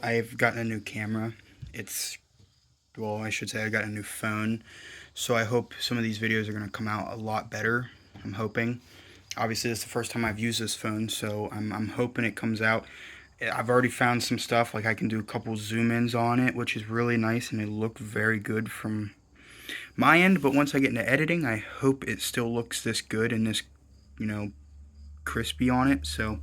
I've gotten a new camera. Well, I should say I got a new phone. So I hope some of these videos are going to come out a lot better. I'm hoping. Obviously, this is the first time I've used this phone, so I'm hoping it comes out. I've already found some stuff, like I can do a couple zoom-ins on it, which is really nice, and it looked very good from my end. But once I get into editing, I hope it still looks this good and this, crispy on it. So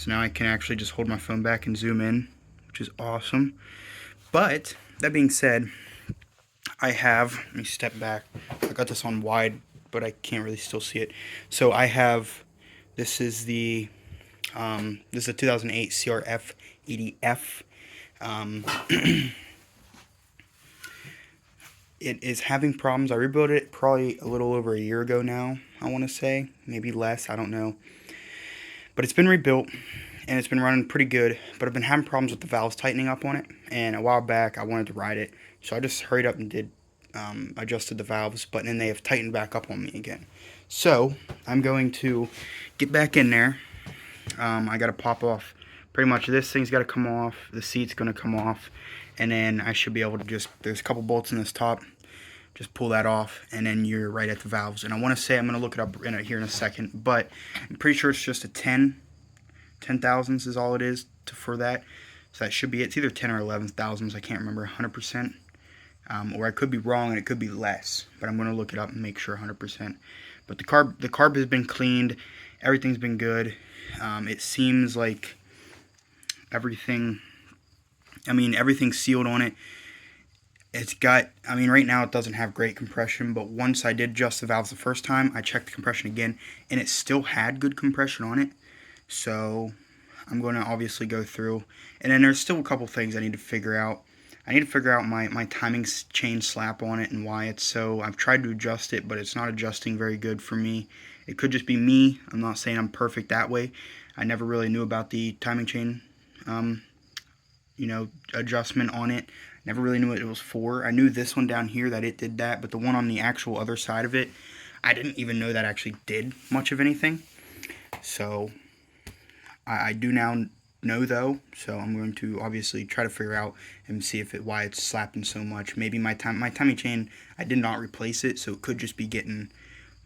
now I can actually just hold my phone back and zoom in, which is awesome. But that being said, let me step back. I got this on wide, but I can't really still see it. So this is a 2008 CRF80F. It is having problems. I rebuilt it probably a little over a year ago now, I want to say. Maybe less, I don't know. But it's been rebuilt, and it's been running pretty good. But I've been having problems with the valves tightening up on it. And a while back, I wanted to ride it. So I just hurried up and adjusted the valves. But then they have tightened back up on me again. So I'm going to get back in there. I got to pop off. Pretty much this thing's got to come off. The seat's going to come off. And then I should be able to there's a couple bolts in this top. Just pull that off, and then you're right at the valves. And I want to say, I'm going to look it up here in a second, but I'm pretty sure it's just a 10 thousandths is all it is for that. So that should be it. It's either 10 or 11 thousandths. I can't remember 100%. Or I could be wrong, and it could be less. But I'm going to look it up and make sure 100%. But the carb has been cleaned. Everything's been good. It seems like everything's sealed on it. Right now it doesn't have great compression, but once I did adjust the valves the first time, I checked the compression again, and it still had good compression on it. So I'm going to obviously go through, and then there's still a couple things I need to figure out. I need to figure out my timing chain slap on it and why it's so. I've tried to adjust it, but it's not adjusting very good for me. It could just be me. I'm not saying I'm perfect that way. I never really knew about the timing chain, adjustment on it. Never really knew what it was for. I knew this one down here that it did that, but the one on the actual other side of it, I didn't even know that actually did much of anything. So I do now know though, so I'm going to obviously try to figure out and see why it's slapping so much. Maybe my timing chain, I did not replace it, so it could just be getting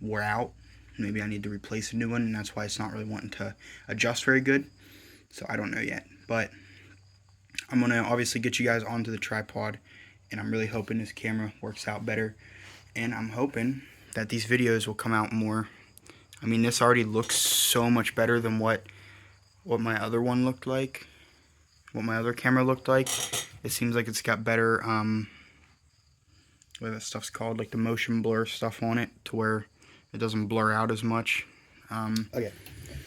wore out. Maybe I need to replace a new one, and that's why it's not really wanting to adjust very good. So I don't know yet, but I'm going to obviously get you guys onto the tripod, and I'm really hoping this camera works out better, and I'm hoping that these videos will come out more. This already looks so much better than what my other one looked like, what my other camera looked like. It seems like it's got better, what that stuff's called, like the motion blur stuff on it, to where it doesn't blur out as much. Okay.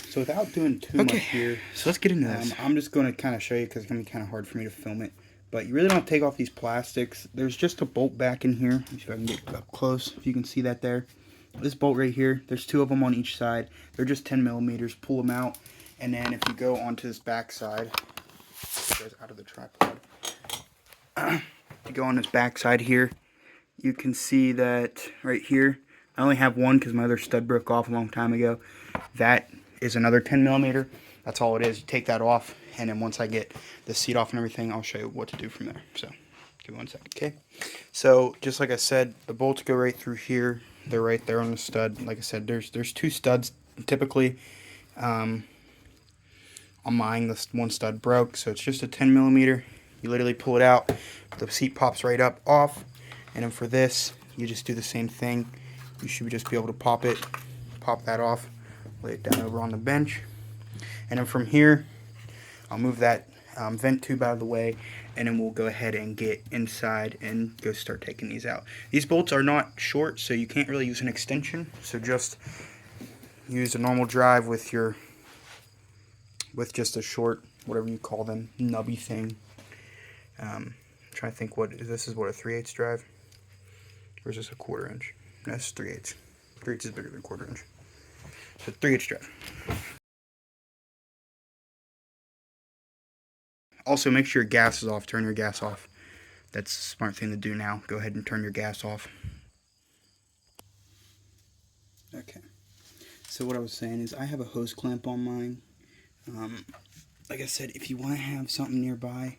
So without doing too much here, so let's get into this. I'm just going to kind of show you because it's going to be kind of hard for me to film it. But you really don't take off these plastics. There's just a bolt back in here. Let me see if I can get up close, if you can see that there. This bolt right here, there's two of them on each side. They're just 10 millimeters. Pull them out. And then if you go onto this back side, out of the tripod. If you go on this back side here, you can see that right here. I only have one because my other stud broke off a long time ago. That is another 10 millimeter. That's all it is. You take that off, and then once I get the seat off and everything, I'll show you what to do from there. So give me 1 second. Okay, so just like I said, the bolts go right through here. They're right there on the stud. Like I said, there's two studs typically. On mine, this one stud broke, so it's just a 10 millimeter. You literally pull it out, the seat pops right up off, and then for this, you just do the same thing. You should just be able to pop that off, lay it down over on the bench, and then from here I'll move that vent tube out of the way, and then we'll go ahead and get inside and go start taking these out. These bolts are not short, so you can't really use an extension, so just use a normal drive with just a short, whatever you call them, nubby thing. I'm trying to think, this is what, a 3/8 drive, or is this a 1/4 inch? No, it's 3/8. 3/8 is bigger than 1/4 inch. So 3/8 drive. Also, make sure your gas is off. Turn your gas off. That's a smart thing to do now. Go ahead and turn your gas off. Okay. So what I was saying is I have a hose clamp on mine. Like I said, if you want to have something nearby,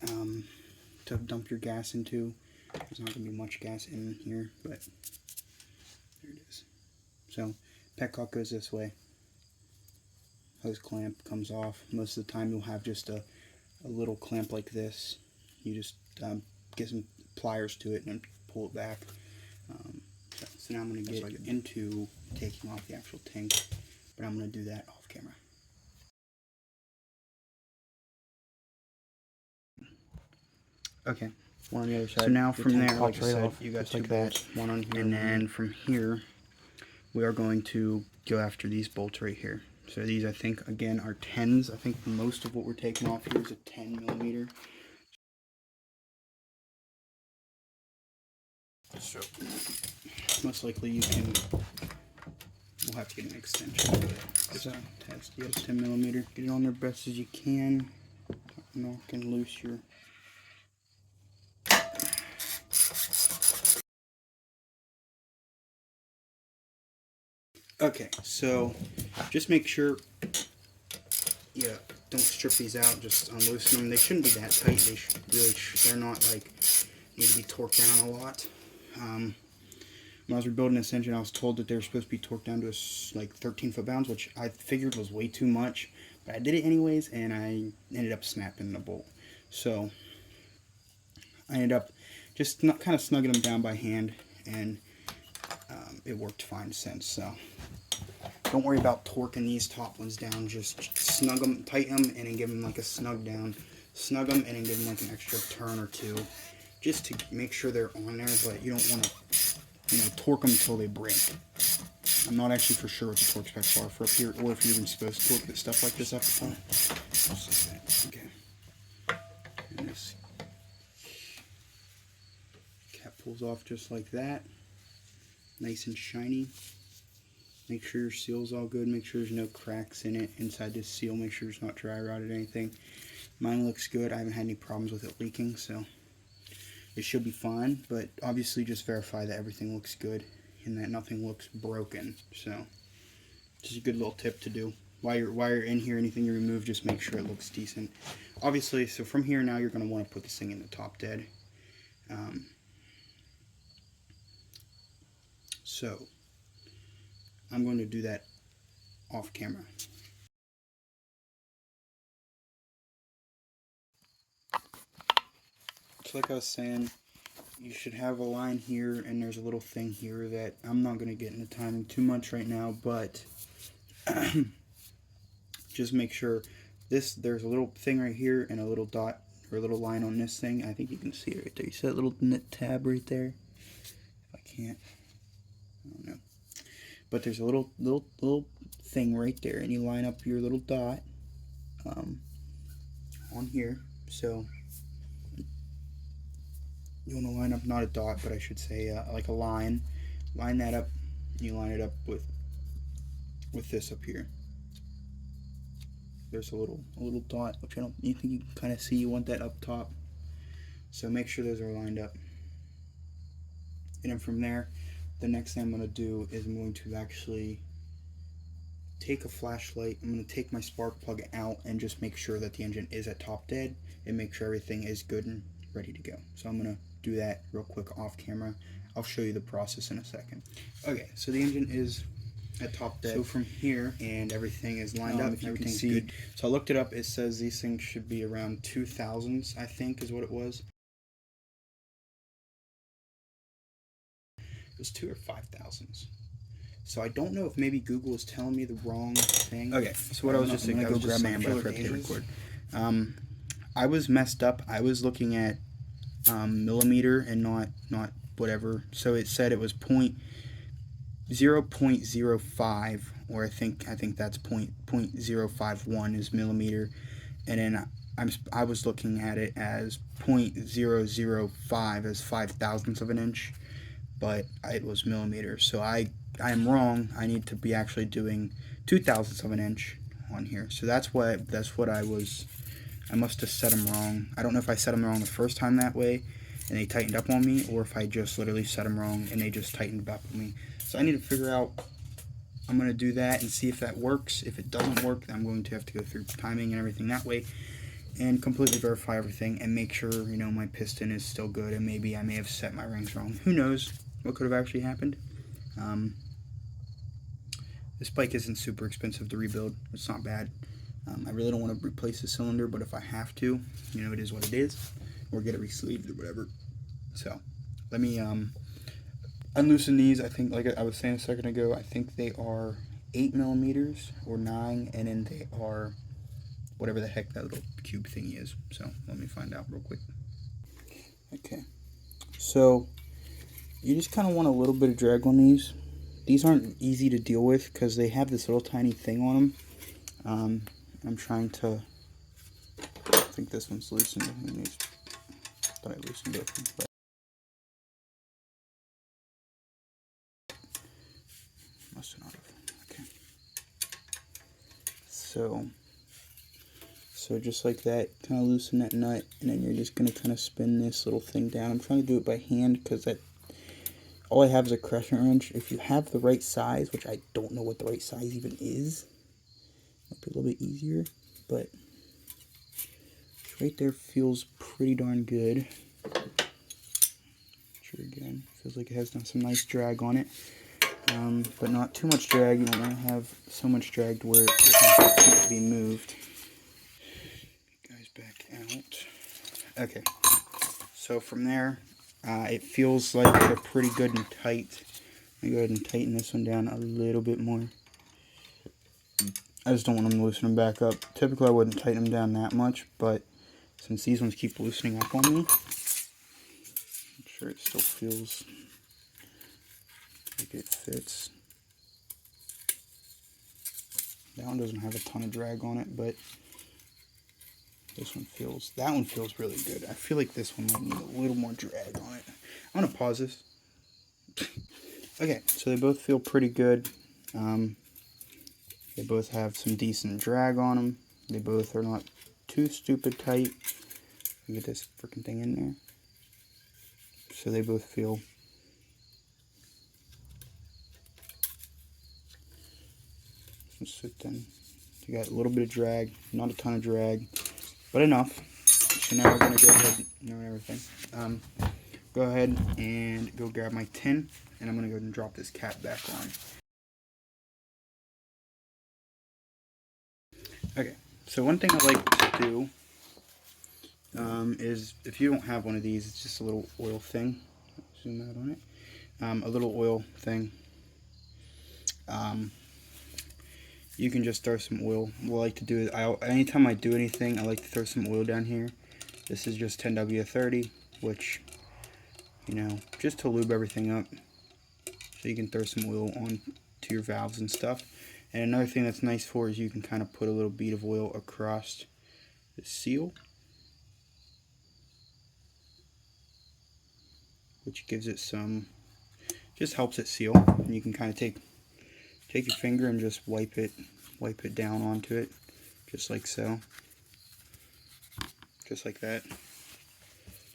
to dump your gas into. There's not going to be much gas in here, but there it is. So petcock goes this way. Hose clamp comes off. Most of the time you'll have just a little clamp like this. You just get some pliers to it and pull it back. So now I'm going to get into taking off the actual tank, but I'm going to do that off camera. Okay, one on the other side. So now from there, like I said, you got two bolts, one on here, and then from here, we are going to go after these bolts right here. So these, I think, again, are 10s. I think most of what we're taking off here is a 10 millimeter. So most likely you can, we'll have to get an extension for that. Just test, yes, 10 millimeter. Get it on there best as you can. Knock and loose your. Okay, so just make sure, don't strip these out, just unloosen them. They shouldn't be that tight. They should really, they're not like, need to be torqued down a lot. When I was rebuilding this engine, I was told that they were supposed to be torqued down to like 13 foot-pounds, which I figured was way too much. But I did it anyways, and I ended up snapping the bolt. So I ended up just kind of snugging them down by hand, and it worked fine since. So don't worry about torquing these top ones down. Just snug them, tighten them, and then give them like a snug down. Snug them, and then give them like an extra turn or two, just to make sure they're on there. But you don't want to, torque them until they break. I'm not actually for sure what the torque specs are for up here, or if you're even supposed to torque stuff like this up front. Just like that. Okay. And this cap pulls off just like that. Nice and shiny. Make sure your seal's all good. Make sure there's no cracks in it inside this seal. Make sure it's not dry rotted or anything. Mine looks good. I haven't had any problems with it leaking, so it should be fine. But obviously just verify that everything looks good and that nothing looks broken. So just a good little tip to do. While you're in here, anything you remove, just make sure it looks decent. Obviously, so from here now you're going to want to put this thing in the top dead. So I'm going to do that off camera. So like I was saying, you should have a line here, and there's a little thing here that I'm not going to get into timing too much right now, but just make sure there's a little thing right here and a little dot or a little line on this thing. I think you can see it right there. You see that little knit tab right there? If I can't, I don't know. But there's a little thing right there, and you line up your little dot on here. So you want to line up, not a dot, but I should say like a line. Line that up. You line it up with this up here. There's a little dot, which you think you can kind of see. You want that up top. So make sure those are lined up. And then from there, the next thing I'm going to do is I'm going to actually take a flashlight. I'm going to take my spark plug out and just make sure that the engine is at top dead and make sure everything is good and ready to go. So I'm going to do that real quick off camera. I'll show you the process in a second. Okay, so the engine is at top dead. So from here, and everything is lined up, everything's good. So I looked it up. It says these things should be around 2000s, I think is what it was. It was 2 or 5,000s. So I don't know if maybe Google is telling me the wrong thing. Okay, so what I was just saying, I was just saying, but I forgot to record. I was messed up. I was looking at millimeter and not whatever. So it said it was 0.05, or I think that's 0.051 is millimeter, and then I was looking at it as 0.005 as 5/1000ths of an inch, but it was millimeter. So I am wrong. I need to be actually doing 0.02 of an inch on here. So that's what I was. I must have set them wrong. I don't know if I set them wrong the first time that way and they tightened up on me, or if I just literally set them wrong and they just tightened up on me. So I need to figure out. I'm going to do that and see if that works. If it doesn't work, I'm going to have to go through timing and everything that way. and completely verify everything and make sure, you know, my piston is still good, and maybe I may have set my rings wrong. Who knows what could have actually happened. This bike isn't super expensive to rebuild. It's not bad. I really don't want to replace the cylinder, but if I have to, you know, it is what it is, or get it re-sleeved or whatever. So let me unloosen these. I think, like I was saying a second ago, I think they are 8mm or 9, and then they are whatever the heck that little cube thingy is. So let me find out real quick. Okay, so you just kind of want a little bit of drag on these. These aren't easy to deal with because they have this little tiny thing on them. I'm trying to, I think this one's loosened. I thought I loosened it, but must not have. Okay. So just like that, kind of loosen that nut, and then you're just going to kind of spin this little thing down. I'm trying to do it by hand because all I have is a crescent wrench. If you have the right size, which I don't know what the right size even is, might be a little bit easier, but right there feels pretty darn good. Sure, again, feels like it has some nice drag on it, but not too much drag. You don't want to have so much drag to where it can't be moved. Guys, back out. Okay, so from there, it feels like they're pretty good and tight. Let me go ahead and tighten this one down a little bit more. I just don't want them to loosen them back up. Typically I wouldn't tighten them down that much, but since these ones keep loosening up on me, I'm sure it still feels like it fits. That one doesn't have a ton of drag on it, but that one feels really good. I feel like this one might need a little more drag on it. I'm going to pause this. Okay, so they both feel pretty good. They both have some decent drag on them. They both are not too stupid tight. Get this freaking thing in there. So they both feel sit then. You got a little bit of drag, not a ton of drag, but enough. So now we're gonna go ahead and everything. Go ahead and go grab my tin, and I'm gonna go ahead and drop this cap back on. Okay, so one thing I like to do is, if you don't have one of these, it's just a little oil thing. Zoom out on it. A little oil thing. You can just throw some oil. What I like to do is, anytime I do anything, I like to throw some oil down here. This is just 10W30, which, you know, just to lube everything up. So you can throw some oil on to your valves and stuff. And another thing that's nice for is you can kind of put a little bead of oil across the seal, which gives it some, just helps it seal. And you can kind of take your finger and just wipe it down onto it, just like so, just like that.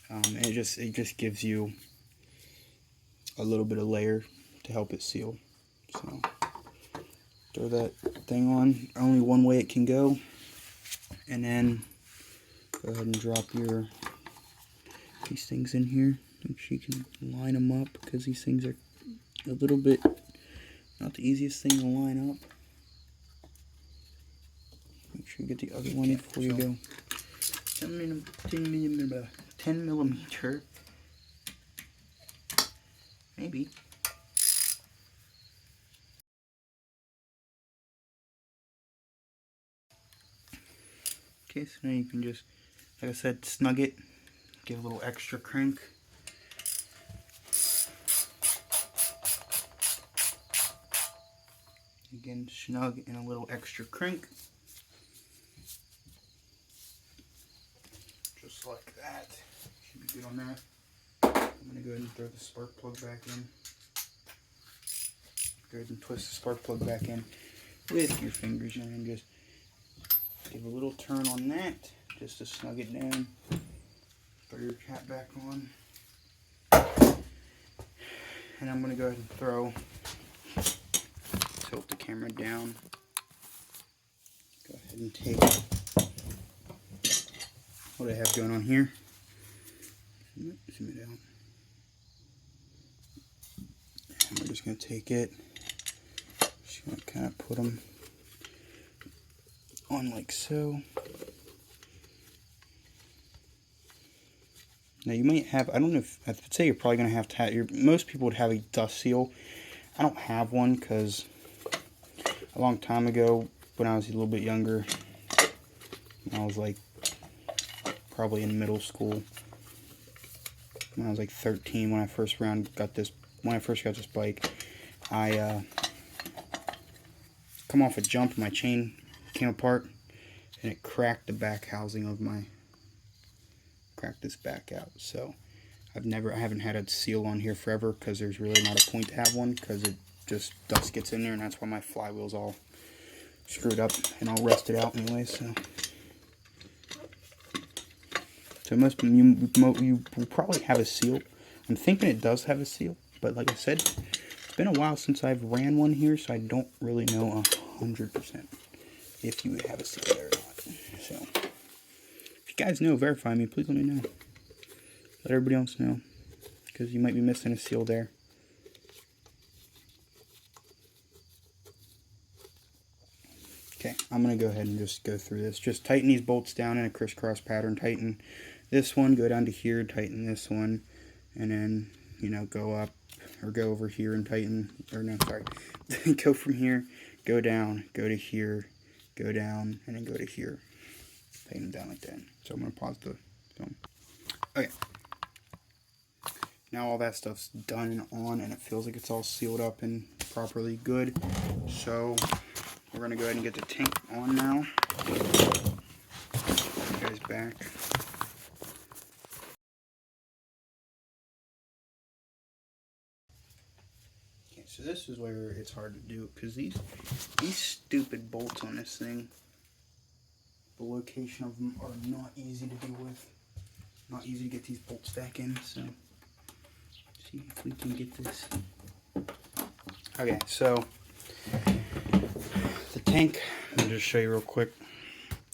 And it just gives you a little bit of layer to help it seal. So throw that thing on, only one way it can go, and then go ahead and drop these things in here. Make sure you can line them up, because these things are a little bit not the easiest thing to line up. Make sure you get the other one before you go. 10 millimeter, maybe. Okay, so now you can just, like I said, snug it, give a little extra crank. Again, snug and a little extra crank. Just like that. Should be good on that. I'm going to go ahead and throw the spark plug back in. Go ahead and twist the spark plug back in with your fingers, and then just give a little turn on that just to snug it down. Throw your cap back on. And I'm going to go ahead and tilt the camera down. Go ahead and take what I have going on here. Zoom it out. And we're just going to take it, just going to kind of put them on like so. Now you might have, I don't know if, I'd say you're probably going to have, most people would have a dust seal. I don't have one because a long time ago when I was a little bit younger, when I was like probably in middle school, when I was like 13, when I first got this bike, I come off a jump, my chain came apart and it cracked the back housing of cracked this back out. So I haven't had a seal on here forever because there's really not a point to have one, because it just dust gets in there, and that's why my flywheel's all screwed up and all rusted out anyway. So most of you will probably have a seal. I'm thinking it does have a seal, but like I said, it's been a while since I've ran one here, so I don't really know 100% if you would have a seal there or not. So if you guys know, verify me. Please let me know. Let everybody else know, because you might be missing a seal there. Okay, I'm going to go ahead and just go through this. Just tighten these bolts down in a crisscross pattern. Tighten this one, go down to here, tighten this one, and then, you know, go up, or go over here and tighten, or no, sorry. Go from here, go down, go to here, go down, and then go to here. Tighten them down like that. So I'm going to pause the film. Okay. Now all that stuff's done and on, and it feels like it's all sealed up and properly good. So we're going to go ahead and get the tank on now. Put you guys back. Okay, so this is where it's hard to do, because these stupid bolts on this thing, the location of them are not easy to deal with. Not easy to get these bolts back in, so see if we can get this. Okay, so the tank, let me just show you real quick.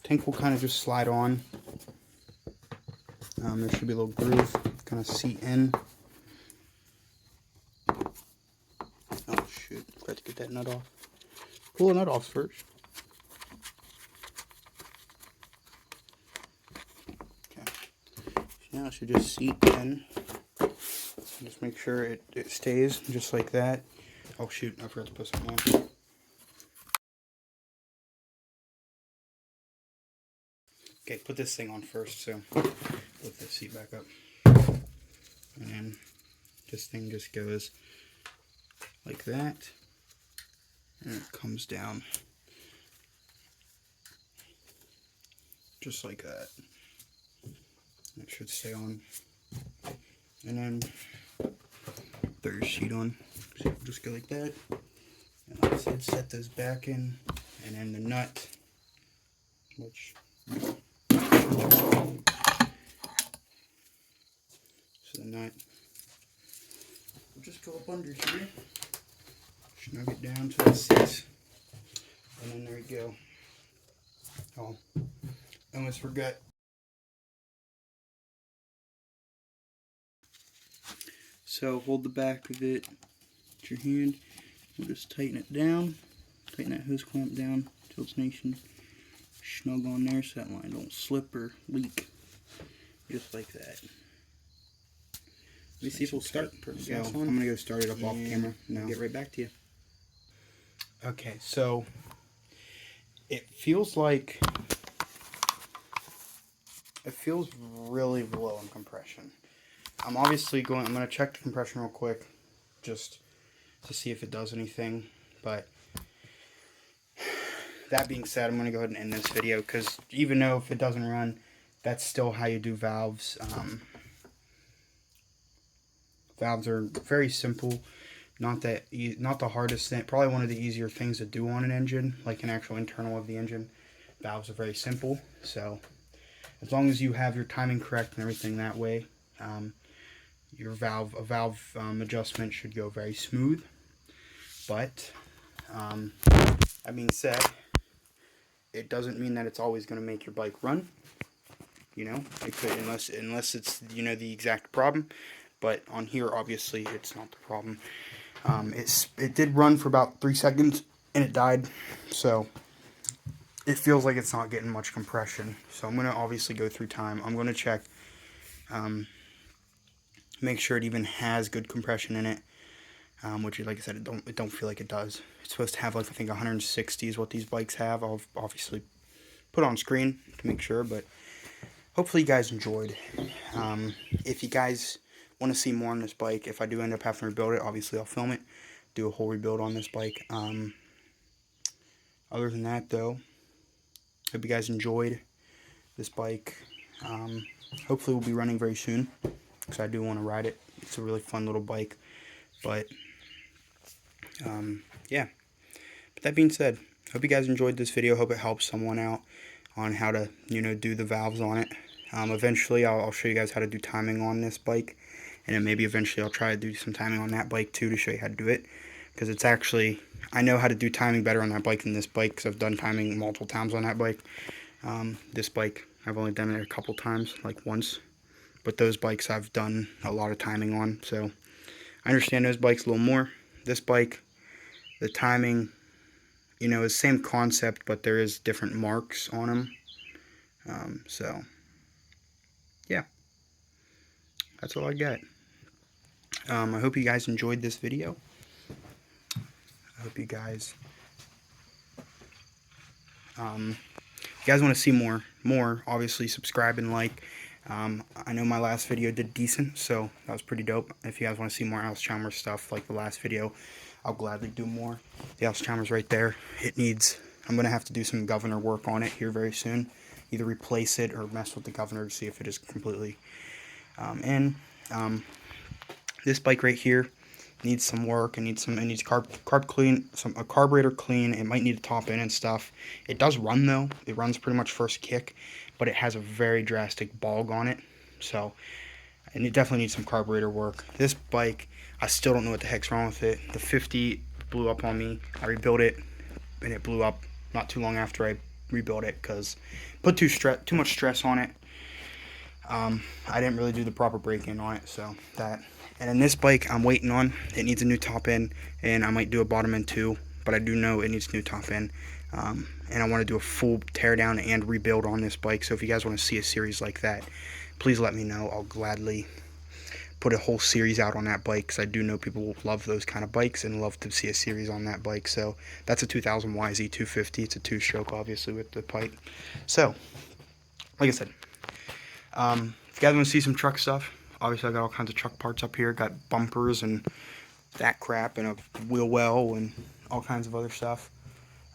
Tank will kind of just slide on. There should be a little groove, kind of seat in. Oh shoot, forgot to get that nut off. Pull the nut off first. Okay, so now it should just seat in. Just make sure it stays just like that. Oh shoot, I forgot to put something on. Okay, put this thing on first, so lift the seat back up. And then this thing just goes like that, and it comes down just like that. It should stay on. And then throw your sheet on. So just go like that. And like I said, set those back in, and then the nut, which so the nut will just go up under here, snug it down to the seats, and then there you go. Oh, almost forgot. So hold the back of it with your hand. We'll just tighten it down. Tighten that hose clamp down till it's nice and snug on there, so that line don't slip or leak. Just like that. Let me see if we'll start. So I'm gonna go start it up off camera. Now get right back to you. Okay, so it feels really low in compression. I'm gonna check the compression real quick, just to see if it does anything. But that being said, I'm gonna go ahead and end this video, because even though if it doesn't run, that's still how you do valves. Valves are very simple, not the hardest thing, probably one of the easier things to do on an engine, like an actual internal of the engine. Valves are very simple, so as long as you have your timing correct and everything that way, your valve adjustment should go very smooth. But that being said, it doesn't mean that it's always going to make your bike run. you know, it could, unless it's, you know, the exact problem. But on here, obviously, it's not the problem. It did run for about 3 seconds and it died, so it feels like it's not getting much compression. So I'm gonna obviously go through time. I'm gonna check, make sure it even has good compression in it, which, like I said, it don't feel like it does. It's supposed to have, like, I think 160 is what these bikes have. I'll obviously put it on screen to make sure, but hopefully you guys enjoyed. If you guys want to see more on this bike, if I do end up having to rebuild it, obviously I'll film it, do a whole rebuild on this bike. Other than that, though, hope you guys enjoyed this bike. Hopefully we'll be running very soon, because I do want to ride it. It's a really fun little bike. But yeah, but that being said, hope you guys enjoyed this video. Hope it helps someone out on how to, you know, do the valves on it. Eventually I'll show you guys how to do timing on this bike, and then maybe eventually I'll try to do some timing on that bike too, to show you how to do it, because it's actually, I know how to do timing better on that bike than this bike, because I've done timing multiple times on that bike. This bike, I've only done it a couple times, like once, but those bikes I've done a lot of timing on, so I understand those bikes a little more. This bike, the timing, you know, is same concept, but there is different marks on them. So yeah, that's all I got. I hope you guys enjoyed this video. I hope you guys, if you guys want to see more, obviously subscribe and like. I know my last video did decent, so that was pretty dope. If you guys want to see more Alice Chalmers stuff like the last video, I'll gladly do more. The Alice Chalmers right there, it needs, I'm going to have to do some governor work on it here very soon. Either replace it or mess with the governor to see if it is completely this bike right here needs some work. It needs carb clean, a carburetor clean. It might need a top end and stuff. It does run though. It runs pretty much first kick, but it has a very drastic bog on it. So, and it definitely needs some carburetor work. This bike, I still don't know what the heck's wrong with it. The 50 blew up on me. I rebuilt it, and it blew up not too long after I rebuilt it, because put too much stress on it. I didn't really do the proper break-in on it, so that. And in this bike, I'm waiting on. It needs a new top end, and I might do a bottom end too, but I do know it needs a new top end. And I want to do a full teardown and rebuild on this bike, so if you guys want to see a series like that, please let me know. I'll gladly put a whole series out on that bike, because I do know people will love those kind of bikes and love to see a series on that bike. So that's a 2000 YZ250. It's a 2-stroke, obviously, with the pipe. So, like I said, if you guys want to see some truck stuff, obviously I got all kinds of truck parts up here. Got bumpers and that crap, and a wheel well, and all kinds of other stuff.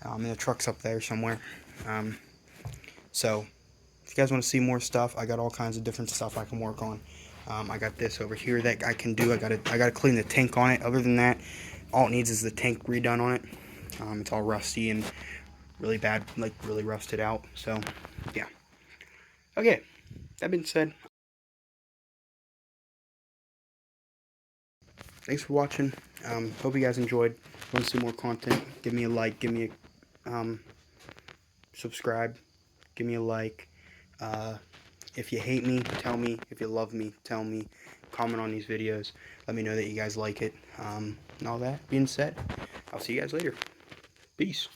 And the truck's up there somewhere. So if you guys want to see more stuff, I got all kinds of different stuff I can work on. I got this over here that I can do. I gotta clean the tank on it. Other than that, all it needs is the tank redone on it. It's all rusty and really bad, like really rusted out. So yeah. Okay, that being said, thanks for watching. Hope you guys enjoyed. Want to see more content, give me a like, give me a subscribe, give me a like. If you hate me, tell me. If you love me, tell me. Comment on these videos. Let me know that you guys like it. And all that being said, I'll see you guys later. Peace.